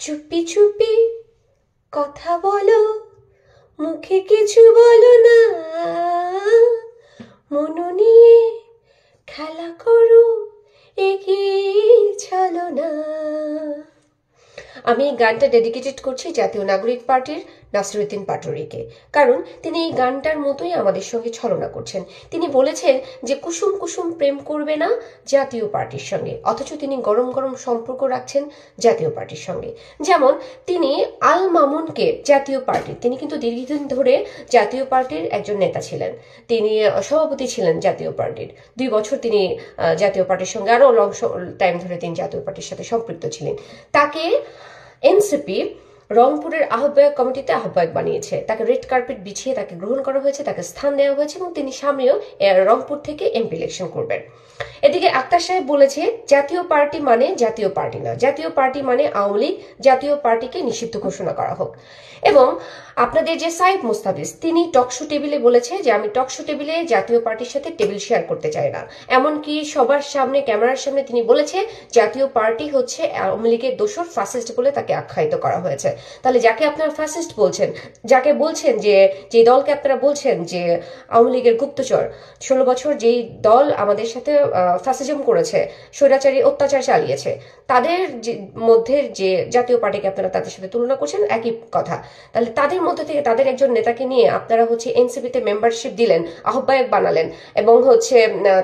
চুপি চুপি কথা বলো, মুখে কিছু বলো না, মন নিয়ে খেলা করো, এগিয়ে চলো না। আমি এই গানটা ডেডিকেটেড করছি জাতীয় নাগরিক পার্টির নাসিরউদ্দিন পাটোয়ারিকে, কারণ তিনি এই গানটার মতোই আমাদের সঙ্গে ছলনা করছেন। তিনি বলেছেন যে কুসুম কুসুম প্রেম করবে না জাতীয় পার্টির সঙ্গে, অথচ তিনি গরম গরম সম্পর্ক রাখছেন জাতীয় পার্টির সঙ্গে। যেমন তিনি আল মামুনকে জাতীয় পার্টির, তিনি কিন্তু দীর্ঘদিন ধরে জাতীয় পার্টির একজন নেতা ছিলেন, তিনি সভাপতি ছিলেন জাতীয় পার্টির, 2 বছর তিনি জাতীয় পার্টির সঙ্গে আরো লং টাইম ধরে তিনি জাতীয় পার্টির সাথে সম্পৃক্ত ছিলেন। তাকে এনসিপি রংপুরের আহ্বায়ক কমিটিতে আহ্বায়ক বানিয়েছে, তাকে রেড কার্পেট বিছিয়ে তাকে গ্রহণ করা হয়েছে, তাকে স্থান দেওয়া হয়েছে এবং তিনি সামনেও রংপুর থেকে এমপি ইলেকশন করবেন। এদিকে আক্তার সাহেব বলেছে জাতীয় পার্টি মানে জাতীয় পার্টি না, জাতীয় পার্টি মানে আওয়ামী লীগ, জাতীয় পার্টিকে নিষিদ্ধ ঘোষণা করা হোক। এবং আপনাদের যে সাইদ মুস্তাফিজ, তিনি টকশো টেবিলে বলেছে যে আমি টকশো টেবিলে জাতীয় পার্টির সাথে টেবিল শেয়ার করতে চাই না। এমনকি সবার সামনে, ক্যামেরার সামনে তিনি বলেছে জাতীয় পার্টি হচ্ছে আওয়ামী লীগের দোসর, ফ্যাসিস্ট বলে তাকে আখ্যায়িত করা হয়েছে। তাহলে যাকে আপনারা ফ্যাসিস্ট বলছেন, যাকে বলছেন যে দলকে আপনারা বলছেন যে আওয়ামী লীগের গুপ্তচর, 16 বছর যেই দল আমাদের সাথে ফ্যাসিজম করেছে, স্বৈরাচারী অত্যাচার চালিয়েছে, তাদের মধ্যে যে জাতীয় পার্টিকে আপনারা তাদের সাথে তুলনা করছেন, একই কথা। তাহলে তাদের মধ্যে থেকে তাদের একজন নেতাকে নিয়ে আপনারা হচ্ছে এনসিপিতে মেম্বারশিপ দিলেন, আহ্বায়ক বানালেন এবং হচ্ছে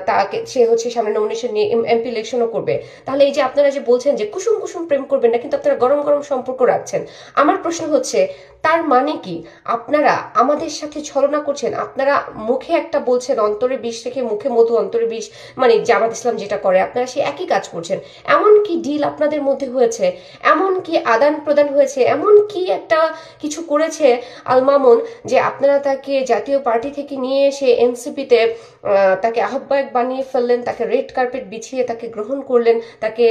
তাকে, সে হচ্ছে সামনে নমিনেশন নিয়ে এমপি ইলেকশনও করবে। তাহলে এই যে আপনারা যে বলছেন যে কুসুম কুসুম প্রেম করবেন না, কিন্তু আপনারা গরম গরম সম্পর্ক রাখছেন, আমার প্রশ্ন হচ্ছে তার মানে কি? আপনারা আমাদের সাথে ছলনা করছেন। আপনারা মুখে একটা বলছেন অন্তরে বিষ রেখে মুখে মধু, অন্তরে বিষ, মানে জামাত ইসলাম যেটা করে আপনারা সেই একই কাজ করছেন। এমন কি ডিল আপনাদের মধ্যে হয়েছে, এমন কি আদান প্রদান হয়েছে, এমন কি একটা কিছু করেছে আল মামুন যে আপনারা তাকে জাতীয় পার্টি থেকে নিয়ে এসে এনসিপিতে তাকে আহ্বায়ক বানিয়ে ফেললেন, তাকে রেড কার্পেট বিছিয়ে তাকে গ্রহণ করলেন, তাকে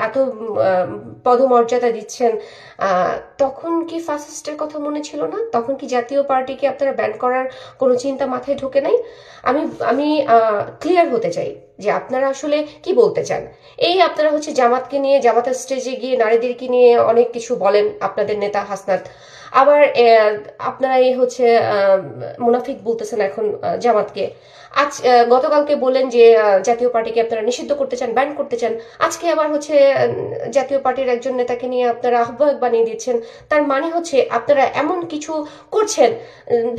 এত পদমর্যাদা দিচ্ছেন। তখন কি ফ্যাসিস্টের কথা মনে ছিল না? তখন কি জাতীয় পার্টিকে আপনারা ব্যান করার কোনো চিন্তা মাথায় ঢোকে নাই? আমি ক্লিয়ার হতে চাই যে আপনারা আসলে কি বলতে চান। এই আপনারা হচ্ছে জামাতকে নিয়ে, জামাতের স্টেজে গিয়ে নারীদেরকে নিয়ে অনেক কিছু বলেন আপনাদের নেতা হাসনাত, আবার আপনারা এই হচ্ছে মুনাফিক বলতেছেন এখন জামাতকে। আজ গতকালকে বললেন যে জাতীয় পার্টিকে আপনারা নিষিদ্ধ করতে চান, ব্যান করতে চান, আজকে আবার হচ্ছে জাতীয় পার্টির একজন নেতাকে নিয়ে আপনারা আহ্বায়ক বানিয়ে দিচ্ছেন। তার মানে হচ্ছে আপনারা এমন কিছু করছেন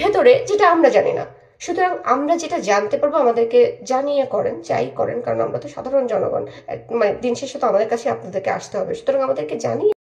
ভেতরে যেটা আমরা জানি না। সুতরাং আমরা যেটা জানতে পারবো আমাদেরকে জানিয়ে করেন, যাই করেন, কারণ আমরা তো সাধারণ জনগণ, মানে দিন শেষে তো আমাদের কাছে আপনাদেরকে আসতে হবে। সুতরাং আমাদেরকে জানিয়ে